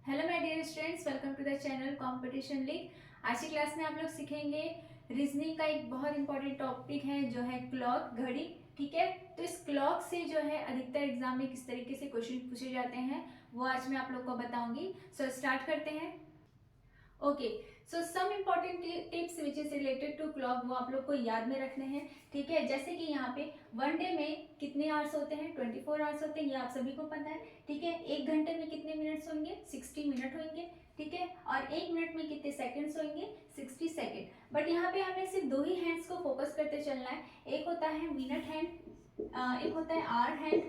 Hello my dear students, welcome to the channel competition league. आज की class में आप लोग सीखेंगे रीजनिंग का एक बहुत इंपॉर्टेंट टॉपिक है जो है क्लॉक, घड़ी। ठीक है, तो इस क्लॉक से जो है अधिकतर एग्जाम में किस तरीके से क्वेश्चन पूछे जाते हैं वो आज मैं आप लोग को बताऊंगी। सो स्टार्ट करते हैं। Okay, so some important tips which is related to clock वो आप लोग को याद में रखने हैं। ठीक है, जैसे कि यहाँ पे वन डे में कितने आवर्स होते हैं, 24 आवर्स होते हैं, ये आप सभी को पता है। ठीक है, एक घंटे में कितने मिनट्स होंगे, 60 मिनट होंगे। ठीक है, और एक मिनट में कितने सेकंड्स होंगे, 60 सेकंड। बट यहाँ पे हमें सिर्फ दो ही हैंड्स को फोकस करते चलना है। एक होता है मिनट हैंड, एक होता है आवर हैंड,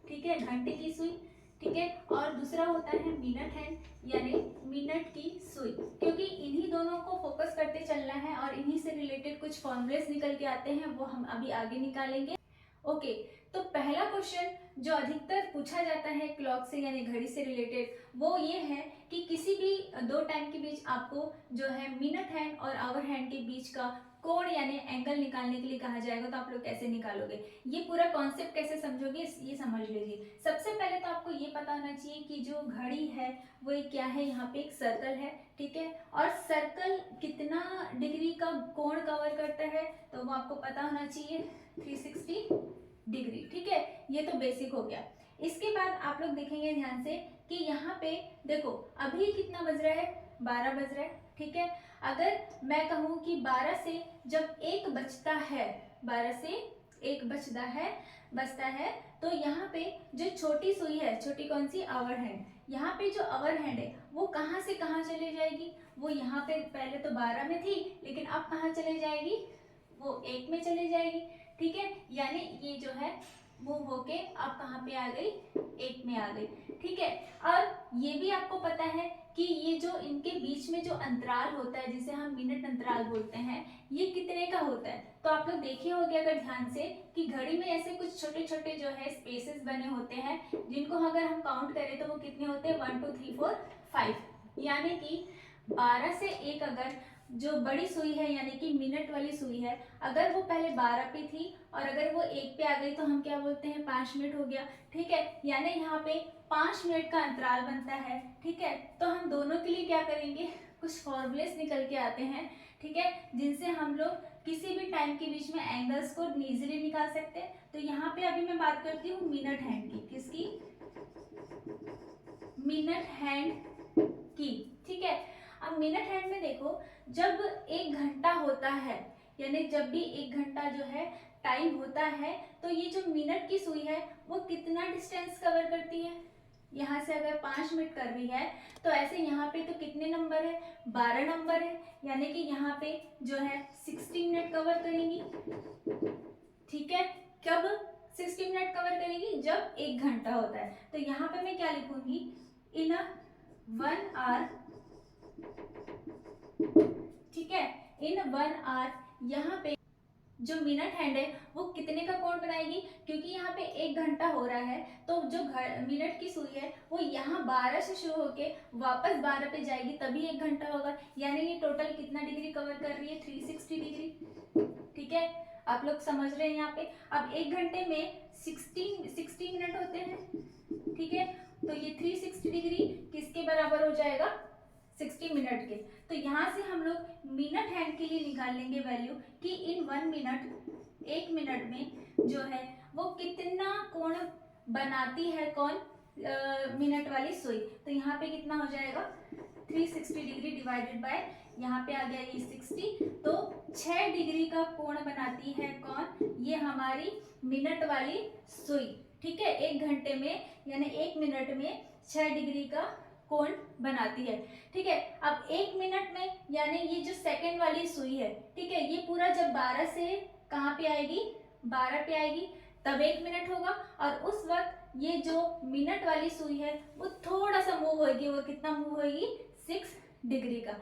ठीक है, घंटे की सुई। ठीक है, और दूसरा होता है मिनट हैंड यानी मिनट की सुई, क्योंकि इन्हीं दोनों को फोकस करते चलना है और इन्हीं से रिलेटेड कुछ फॉर्मूलेस निकल के आते हैं, वो हम अभी आगे निकालेंगे। ओके, तो पहला क्वेश्चन जो अधिकतर पूछा जाता है क्लॉक से यानी घड़ी से रिलेटेड वो ये है कि किसी भी दो टाइम के बीच आपको जो है मिनट हैंड और आवर हैंड के बीच का कोण यानी एंगल निकालने के लिए कहा जाएगा, तो आप लोग कैसे निकालोगे, ये पूरा कॉन्सेप्ट कैसे समझोगे ये समझ लीजिए। सबसे पहले तो आपको ये पता होना चाहिए कि जो घड़ी है वो एक क्या है, यहाँ पे एक सर्कल है। ठीक है, और सर्कल कितना डिग्री का कोण कवर करता है तो वो आपको पता होना चाहिए, 360 डिग्री। ठीक है, ये तो बेसिक हो गया। इसके बाद आप लोग देखेंगे ध्यान से कि यहाँ पे देखो अभी कितना बज रहा है, 12 बज रहा है। ठीक है, अगर मैं कहूँ कि 12 से जब एक बजता है, 12 से एक बजता है तो यहाँ पे जो छोटी सुई है, छोटी कौन सी, आवर हैंड, यहाँ पे जो आवर हैंड है वो कहाँ से कहाँ चले जाएगी, वो यहाँ पे पहले तो 12 में थी लेकिन अब कहाँ चले जाएगी, वो एक में चले जाएगी। ठीक है, यानी ये जो है मूव होके अब कहाँ पे आ गई, एक में आ गई। ठीक है, और ये भी आपको पता है कि ये जो इनके बीच में जो अंतराल होता है जिसे हम मिनट अंतराल बोलते हैं, ये कितने का होता है, तो आप लोग देखे होंगे अगर ध्यान से कि घड़ी में ऐसे कुछ छोटे छोटे जो है स्पेसेस बने होते हैं जिनको अगर हम काउंट करें तो वो कितने होते हैं, 1 2 3 4 5, यानी कि 12 से एक अगर जो बड़ी सुई है यानी कि मिनट वाली सुई है, अगर वो पहले 12 पे थी और अगर वो एक पे आ गई तो हम क्या बोलते हैं, 5 मिनट हो गया। ठीक है, यानी यहाँ पे 5 मिनट का अंतराल बनता है। ठीक है, तो हम दोनों के लिए क्या करेंगे, कुछ फॉर्मूलेस निकल के आते हैं। ठीक है, जिनसे हम लोग किसी भी टाइम के बीच में एंगल्स को इजीली निकाल सकते हैं। तो यहाँ पे अभी मैं बात करती हूँ मिनट हैंड की, किसकी, मिनट हैंड की। ठीक है, अब मिनट हैंड में देखो जब एक घंटा होता है यानी जब भी एक घंटा जो है टाइम होता है तो ये जो मिनट की सुई है वो कितना डिस्टेंस कवर करती है, यहाँ से अगर 5 मिनट कर रही है तो ऐसे यहाँ पे तो कितने नंबर है, 12 नंबर है, यानी कि यहाँ पे जो है 60 मिनट कवर करेंगी। ठीक है, कब 60 मिनट कवर करेगी, जब एक घंटा होता है। तो यहाँ पे मैं क्या लिखूंगी, इन 1 आवर। ठीक है, इन 1 आवर यहाँ पे जो मिनट हैंड है वो कितने का कोण बनाएगी, क्योंकि यहाँ पे एक घंटा हो रहा है तो जो मिनट की सुई है वो यहाँ 12 से शुरू होके वापस 12 पे जाएगी तभी एक घंटा होगा, यानी ये टोटल कितना डिग्री कवर कर रही है, 360 डिग्री। ठीक है, आप लोग समझ रहे हैं यहाँ पे। अब एक घंटे में 60 मिनट होते हैं। ठीक है, तो ये 360 डिग्री किसके बराबर हो जाएगा, 60 मिनट के। तो यहाँ से हम लोग मिनट हैंड के लिए निकाल लेंगे वैल्यू कि इन 1 मिनट, एक मिनट में जो है वो कितना कोण बनाती है, कौन, मिनट वाली सुई। तो यहाँ पे कितना हो जाएगा, 360 डिग्री डिवाइडेड बाय यहाँ पे आ गया ये 60, तो 6 डिग्री का कोण बनाती है कौन, ये हमारी मिनट वाली सुई। ठीक है, एक घंटे में यानी एक मिनट में 6 डिग्री का कोण बनाती है। ठीक है, अब एक मिनट में यानी ये जो सेकंड वाली सुई है, ठीक है, ये पूरा जब 12 से कहाँ पे आएगी, 12 पे आएगी तब एक मिनट होगा, और उस वक्त ये जो मिनट वाली सुई है वो थोड़ा सा मूव होगी, वो कितना मूव होगी, 6 डिग्री का।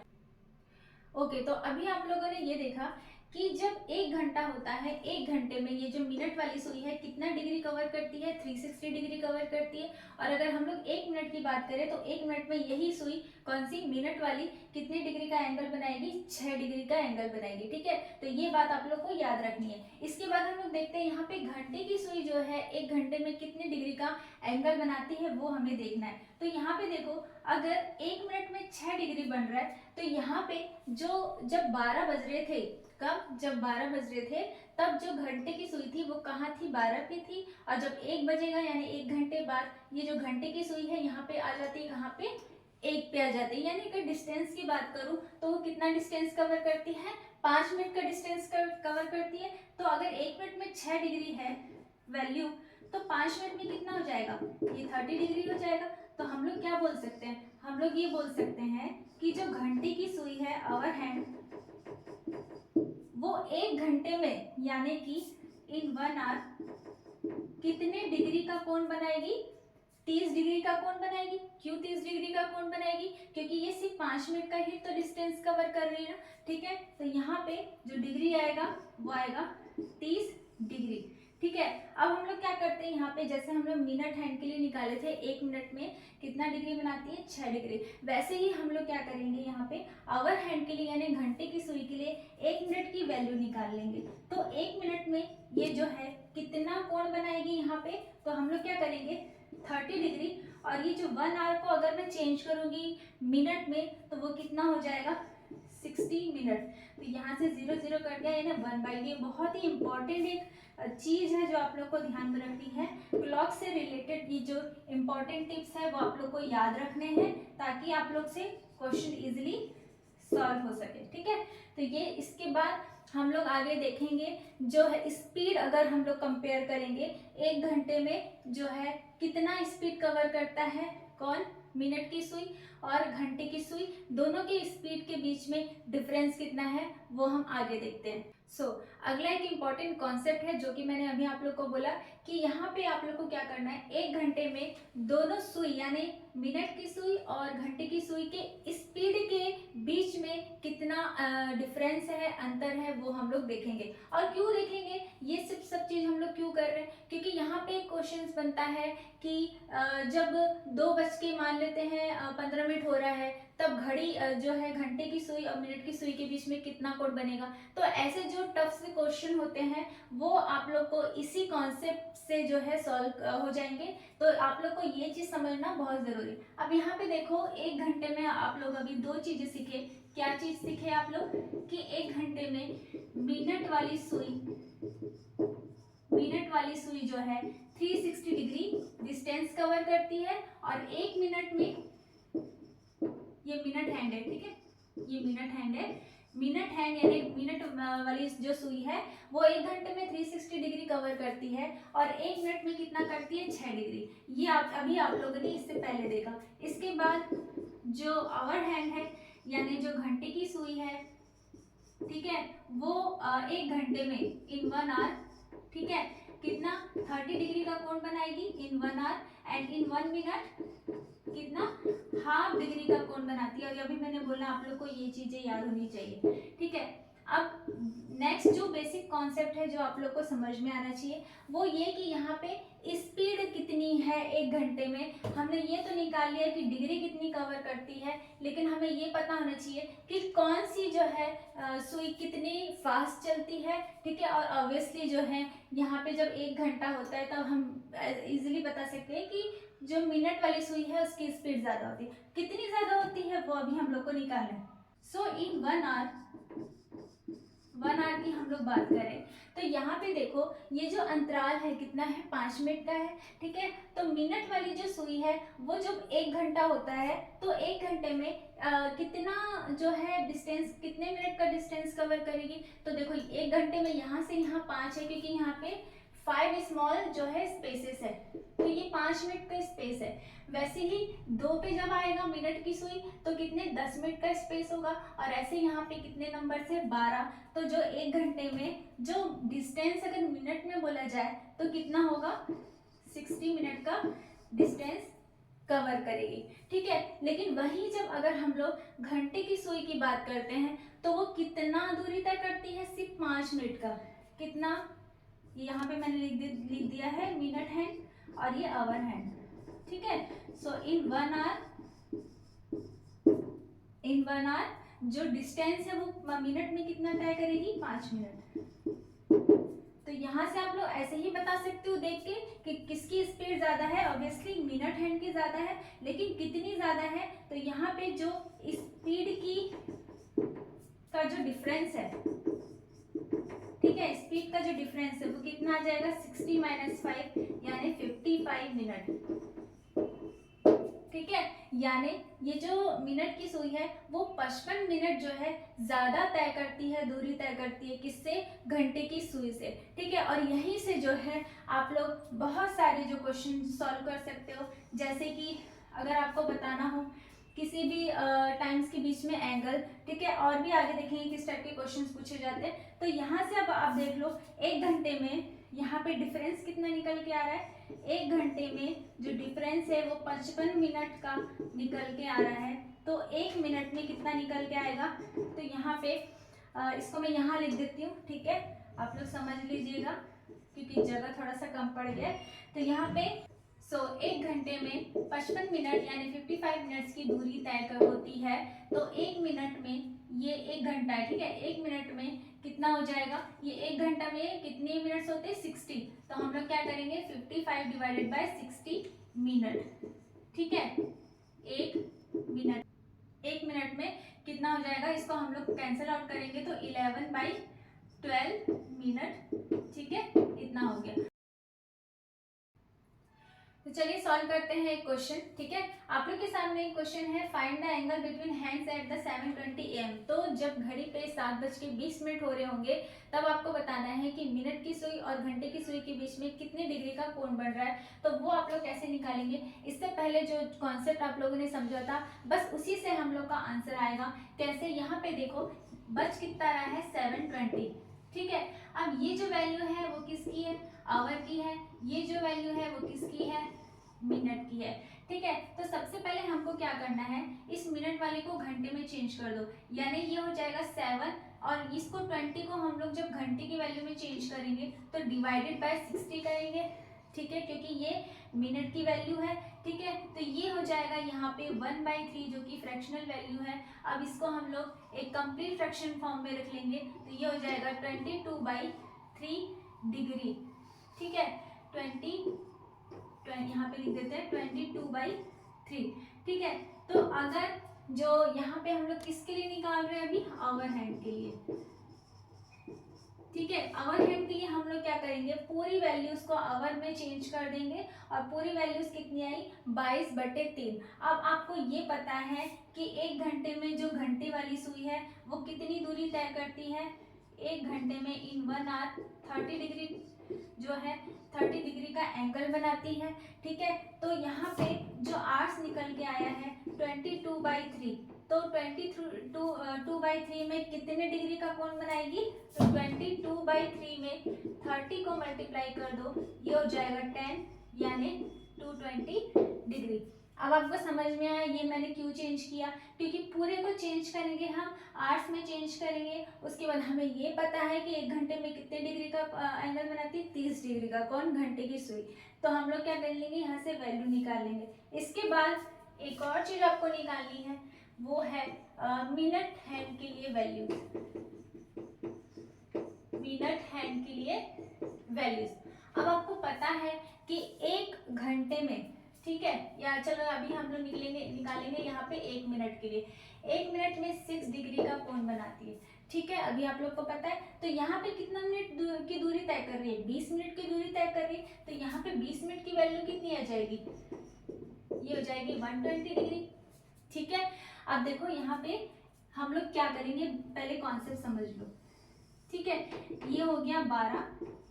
ओके, तो अभी आप लोगों ने ये देखा कि जब 1 घंटा होता है, 1 घंटे में ये जो मिनट वाली सुई है कितना डिग्री कवर करती है, 360 डिग्री कवर करती है। और अगर हम लोग 1 मिनट की बात करें तो 1 मिनट में यही सुई कौन सी, मिनट वाली, कितने डिग्री का एंगल बनाएगी, 6 डिग्री का एंगल बनाएगी। ठीक है, तो ये बात आप लोग को याद रखनी है। इसके बाद हम लोग देखते हैं यहाँ पे घंटे की सुई जो है 1 घंटे में कितने डिग्री का एंगल बनाती है, वो हमें देखना है। तो यहाँ पे देखो, अगर 1 मिनट में 6 डिग्री बन रहा है, तो यहाँ पे जो जब 12 बज रहे थे, कब, जब 12 बज रहे थे, तब जो घंटे की सुई थी वो कहाँ थी, 12 पे थी। और जब 1 बजेगा यानी 1 घंटे बाद ये जो घंटे की सुई है यहाँ पे आ जाती है, कहाँ पे, 1 पे आ जाती है। यानी अगर डिस्टेंस की बात करूँ तो वो कितना डिस्टेंस कवर करती है, 5 मिनट का डिस्टेंस कवर करती है। तो अगर 1 मिनट में 6 डिग्री है वैल्यू, तो 5 मिनट में कितना हो जाएगा, ये 30 डिग्री हो जाएगा। तो हम लोग क्या बोल सकते हैं, हम लोग ये बोल सकते हैं कि जो घंटे की सुई है आवर हैंड, वो 1 घंटे में यानी कि इन 1 आवर कितने डिग्री का कोण बनाएगी, 30 डिग्री का कोण बनाएगी। क्यों 30 डिग्री का कोण बनाएगी, क्योंकि ये सिर्फ 5 मिनट का ही तो डिस्टेंस कवर कर रही है ना। ठीक है, तो यहाँ पे जो डिग्री आएगा वो आएगा 30 डिग्री। ठीक है, अब हम लोग क्या करते हैं, यहाँ पे जैसे हम लोग मिनट हैंड के लिए निकाले थे, 1 मिनट में कितना डिग्री बनाती है, 6 डिग्री, वैसे ही हम लोग क्या करेंगे यहाँ पे आवर हैंड के लिए यानी घंटे की सुई के लिए 1 मिनट की वैल्यू निकाल लेंगे। तो 1 मिनट में ये जो है कितना कोण बनाएगी यहाँ पे, तो हम लोग क्या करेंगे 30 डिग्री। और ये जो 1 आवर को अगर मैं चेंज करूंगी मिनट में तो वो कितना हो जाएगा, 60 मिनट। तो यहाँ से 0 0 कट गया, ये ना 1/2। ये बहुत ही इंपॉर्टेंट एक चीज है जो आप लोग को ध्यान में रखनी है। क्लॉक से रिलेटेड ये जो इंपॉर्टेंट टिप्स है वो आप लोग को याद रखने हैं, ताकि आप लोग से क्वेश्चन इजीली सॉल्व हो सके। ठीक है, तो ये इसके बाद हम लोग आगे देखेंगे जो है स्पीड। अगर हम लोग कंपेयर करेंगे 1 घंटे में जो है कितना स्पीड कवर करता है, कौन, मिनट की सुई और घंटे की सुई, दोनों के स्पीड के बीच में डिफरेंस कितना है वो हम आगे देखते हैं। अगला एक इम्पॉर्टेंट कॉन्सेप्ट है जो कि मैंने अभी आप लोग को बोला कि यहाँ पे आप लोग को क्या करना है, 1 घंटे में दोनों सुई यानी मिनट की सुई और घंटे की सुई के स्पीड के बीच में कितना डिफरेंस है, अंतर है, वो हम लोग देखेंगे। और क्यों देखेंगे, ये सब चीज हम लोग क्यों कर रहे हैं, क्योंकि यहाँ पे क्वेश्चन बनता है कि जब 2 बज के मान लेते हैं 15 मिनट हो रहा है, तब घड़ी जो है घंटे की सुई और मिनट की सुई के बीच में कितना कोण बनेगा। तो ऐसे जो टफ से क्वेश्चन होते हैं वो आप लोग को इसी कॉन्सेप्ट से जो है सॉल्व हो जाएंगे। तो आप लोग को ये चीज समझना बहुत जरूरी है। अब यहाँ पे देखो 1 घंटे में आप लोग अभी 2 चीजें सीखे। क्या चीज सीखे आप लोग कि 1 घंटे में मिनट वाली सुई जो है 360 डिग्री डिस्टेंस कवर करती है, और 1 मिनट में ये मिनट हैंड है। ठीक है, ये मिनट हैंड है, मिनट हैंड यानी मिनट वाली जो सुई है वो 1 घंटे में 360 डिग्री कवर करती है, और 1 मिनट में कितना करती है, 6 डिग्री। ये अभी आप लोगों ने इससे पहले देखा। इसके बाद जो आवर हैंड है यानी जो घंटे की सुई है, ठीक है, वो 1 घंटे में इन 1 आवर, ठीक है, कितना 30 डिग्री का कोण बनाएगी इन 1 आवर, एंड इन 1 मिनट कितना, हाफ डिग्री का कोण बनाती है। और अभी मैंने बोला आप लोग को ये चीजें याद होनी चाहिए। ठीक है, अब नेक्स्ट जो बेसिक कॉन्सेप्ट है जो आप लोग को समझ में आना चाहिए वो ये कि यहाँ पे स्पीड कितनी है 1 घंटे में। हमने ये तो निकाल लिया कि डिग्री कितनी कवर करती है, लेकिन हमें ये पता होना चाहिए कि कौन सी जो है सुई कितनी फास्ट चलती है। ठीक है, और ऑब्वियसली जो है यहाँ पे जब 1 घंटा होता है तब हम इजीली बता सकते हैं कि जो मिनट वाली सुई है उसकी स्पीड ज्यादा होती है। कितनी ज्यादा होती है वो अभी हम लोग को निकालना है। सो इन 1 आवर की हम लोग बात करें तो यहाँ पे देखो ये जो अंतराल है कितना है, 5 मिनट का है। ठीक है, तो मिनट वाली जो सुई है वो जब 1 घंटा होता है तो 1 घंटे में कितना जो है डिस्टेंस, कितने मिनट का डिस्टेंस कवर करेगी। तो देखो 1 घंटे में यहाँ से यहाँ 5 है, क्योंकि यहाँ पे 5 स्मॉल जो है स्पेसेस है, तो ये 5 मिनट का स्पेस है। वैसे ही 2 पे जब आएगा मिनट की सुई तो कितने, 10 मिनट का स्पेस होगा। और ऐसे यहाँ पे कितने नंबर से, 12। तो जो 1 घंटे में जो डिस्टेंस अगर मिनट में बोला जाए तो कितना होगा, 60 मिनट का डिस्टेंस कवर करेगी, ठीक है। लेकिन वही जब अगर हम लोग घंटे की सुई की बात करते हैं तो वो कितना दूरी तय करती है, सिर्फ 5 मिनट का। कितना, यहाँ पे मैंने लिख दिया है मिनट हैंड और ये आवर हैंड, ठीक है। सो इन 1 आवर जो डिस्टेंस है वो मिनट में कितना तय करेगी, 5 मिनट। तो यहाँ से आप लोग ऐसे ही बता सकते हो देख के कि किसकी स्पीड ज्यादा है। ऑब्वियसली मिनट हैंड की ज्यादा है, लेकिन कितनी ज्यादा है, तो यहाँ पे जो स्पीड की का जो डिफरेंस है, ठीक है, स्पीड का जो डिफरेंस है वो कितना आ जाएगा, 60 - 5 यानी 55 मिनट, ठीक है। यानी ये जो मिनट की सुई है वो 55 मिनट जो है ज्यादा तय करती है, दूरी तय करती है, किससे, घंटे की सुई से, ठीक है। और यहीं से जो है आप लोग बहुत सारे जो क्वेश्चन सॉल्व कर सकते हो। जैसे कि अगर आपको बताना हो किसी भी टाइम्स के बीच में एंगल, ठीक है, और भी आगे देखेंगे किस टाइप के क्वेश्चंस पूछे जाते हैं। तो यहाँ से अब आप देख लो 1 घंटे में यहाँ पे डिफरेंस कितना निकल के आ रहा है, 1 घंटे में जो डिफरेंस है वो 55 मिनट का निकल के आ रहा है। तो 1 मिनट में कितना निकल के आएगा, तो यहाँ पे इसको मैं यहाँ लिख देती हूँ, ठीक है, आप लोग समझ लीजिएगा क्योंकि जगह थोड़ा सा कम पड़ गया है। तो यहाँ पे 1 घंटे में 55 मिनट यानी 55 मिनट्स की दूरी तय होती है। तो 1 मिनट में, ये 1 घंटा है, ठीक है, 1 मिनट में कितना हो जाएगा, ये 1 घंटा में कितने मिनट्स होते हैं, 60। तो हम लोग क्या करेंगे, 55 डिवाइडेड बाय 60 मिनट, ठीक है। 1 मिनट में कितना हो जाएगा, इसको हम लोग कैंसिल आउट करेंगे तो 11/12 मिनट, ठीक है, इतना हो गया। तो चलिए सॉल्व करते हैं एक क्वेश्चन, ठीक है। आप लोग के सामने एक क्वेश्चन है, find the angle between hands at the 7:20 AM। तो जब घड़ी पे 7:20 हो रहे होंगे तब आपको बताना है कि मिनट की सुई और घंटे की सुई के बीच में कितने डिग्री का कोण बन रहा है। तो वो आप लोग कैसे निकालेंगे, इससे पहले जो कॉन्सेप्ट आप लोगों ने समझा था बस उसी से हम लोग का आंसर आएगा। कैसे, यहाँ पे देखो बज कितना रहा है, 7:20, ठीक है। अब ये जो वैल्यू है वो किसकी है, आवर की है, ये जो वैल्यू है वो किसकी है, मिनट की है, ठीक है। तो सबसे पहले हमको क्या करना है, इस मिनट वाले को घंटे में चेंज कर दो, यानी ये हो जाएगा 7 और इसको 20 को हम लोग जब घंटे की वैल्यू में चेंज करेंगे तो डिवाइडेड बाय 60 करेंगे, ठीक है, क्योंकि ये मिनट की वैल्यू है, ठीक है। तो ये हो जाएगा यहाँ पे 1/3 जो कि फ्रैक्शनल वैल्यू है। अब इसको हम लोग एक कंप्लीट फ्रैक्शन फॉर्म में रख लेंगे तो ये हो जाएगा 22/3 डिग्री, ठीक है। 20 यहाँ पे लिख देते हैं 22/3, ठीक है। तो अगर जो यहाँ पे हम लोग किसके लिए निकाल रहे हैं अभी, आवर हैंड के लिए, ठीक है। आवर हैंड के लिए हम लोग क्या करेंगे, पूरी वैल्यूज को आवर में चेंज कर देंगे और पूरी वैल्यूज कितनी आई, 22/3। अब आपको ये पता है कि 1 घंटे में जो घंटे वाली सुई है वो कितनी दूरी तय करती है, 1 घंटे में इन 1 आवर 30 डिग्री जो है 30 डिग्री का एंगल बनाती है, ठीक है। तो यहाँ पे जो आर्स निकल के आया है 22/3, तो 22/3 में कितने डिग्री का कोण बनाएगी, तो 22/3 में 30 को मल्टीप्लाई कर दो, ये हो जाएगा 10 यानी 220 डिग्री। अब आपको समझ में आया ये मैंने क्यों चेंज किया, क्योंकि पूरे को चेंज करेंगे हम, आवर्स में चेंज करेंगे, उसके बाद हमें ये पता है कि 1 घंटे में कितने डिग्री का एंगल बनाती है, 30 डिग्री का, कौन, घंटे की सुई। तो हम लोग क्या कर लेंगे, यहाँ से वैल्यू निकाल लेंगे। इसके बाद एक और चीज आपको निकालनी है, वो है मिनट हैंड के लिए वैल्यूज, मिनट हैंड के लिए वैल्यूज। अब आपको पता है कि 1 घंटे में, ठीक है, या चलो अभी हम लोग निकालेंगे यहाँ पे 1 मिनट के लिए, 1 मिनट में 6 डिग्री का कोण बनाती है, ठीक है, अभी आप लोग को पता है। तो यहाँ पे कितना मिनट की दूरी तय कर रही है, 20 मिनट की दूरी तय कर रही है। तो यहाँ पे 20 मिनट की वैल्यू कितनी आ जाएगी, ये हो जाएगी 120 डिग्री, ठीक है। अब देखो यहाँ पे हम लोग क्या करेंगे, पहले कॉन्सेप्ट समझ लो, ठीक है। ये हो गया 12,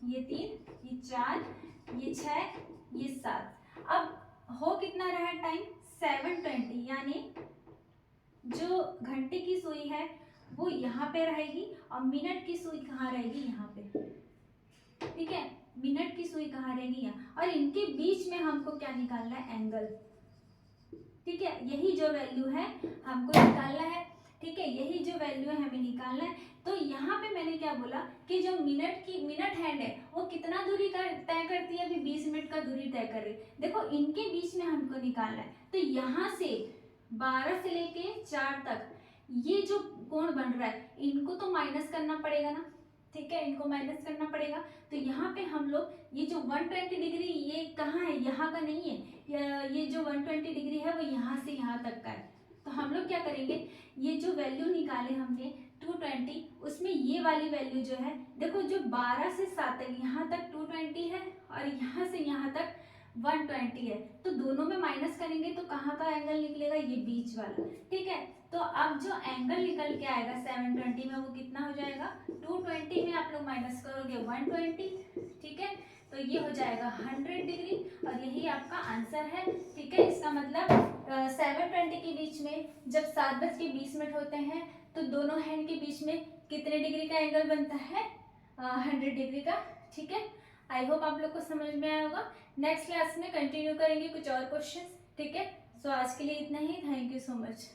ये 3, ये 4, ये 6, ये 7। अब हो कितना रहा है टाइम, 7:20, यानी जो घंटे की सुई है वो यहाँ पे रहेगी और मिनट की सुई कहाँ रहेगी, यहाँ पे, ठीक है। मिनट की सुई कहाँ रहेगी, यहाँ, और इनके बीच में हमको क्या निकालना है, एंगल, ठीक है, यही जो वैल्यू है हमको निकालना है। ठीक है, यही जो वैल्यू है हमें निकालना है। तो यहाँ पे मैंने क्या बोला कि जो मिनट हैंड है वो कितना दूरी का तय करती है, अभी 20 मिनट का दूरी तय कर रही है। देखो इनके बीच में हमको निकालना है, तो यहाँ से 12 से लेके 4 तक ये जो कोण बन रहा है इनको तो माइनस करना पड़ेगा ना। ठीक है, इनको माइनस करना पड़ेगा। तो यहाँ पे हम लोग ये जो 120 डिग्री ये कहाँ है, यहाँ का नहीं है, ये जो 120 डिग्री है वो यहाँ से यहाँ तक का है। तो हम लोग क्या करेंगे, ये जो वैल्यू निकाले हमने 220, उसमें ये वाली वैल्यू जो है, देखो जो 12 से 7 तक यहाँ तक 220 है और यहाँ से यहाँ तक 120 है, तो दोनों में माइनस करेंगे तो कहाँ का एंगल निकलेगा, ये बीच वाला। ठीक है, तो अब जो एंगल निकल के आएगा 720 में वो कितना हो जाएगा, 220 में आप लोग माइनस करोगे 120। ठीक है, तो ये हो जाएगा 100 डिग्री और यही आपका आंसर है। ठीक है, इसका मतलब 720 के बीच में जब 7:20 होते हैं तो दोनों हैंड के बीच में कितने डिग्री का एंगल बनता है, 100 डिग्री का। ठीक है, आई होप आप लोग को समझ में आया होगा। नेक्स्ट क्लास में कंटिन्यू करेंगे कुछ और क्वेश्चंस। ठीक है, सो आज के लिए इतना ही। Thank you so much.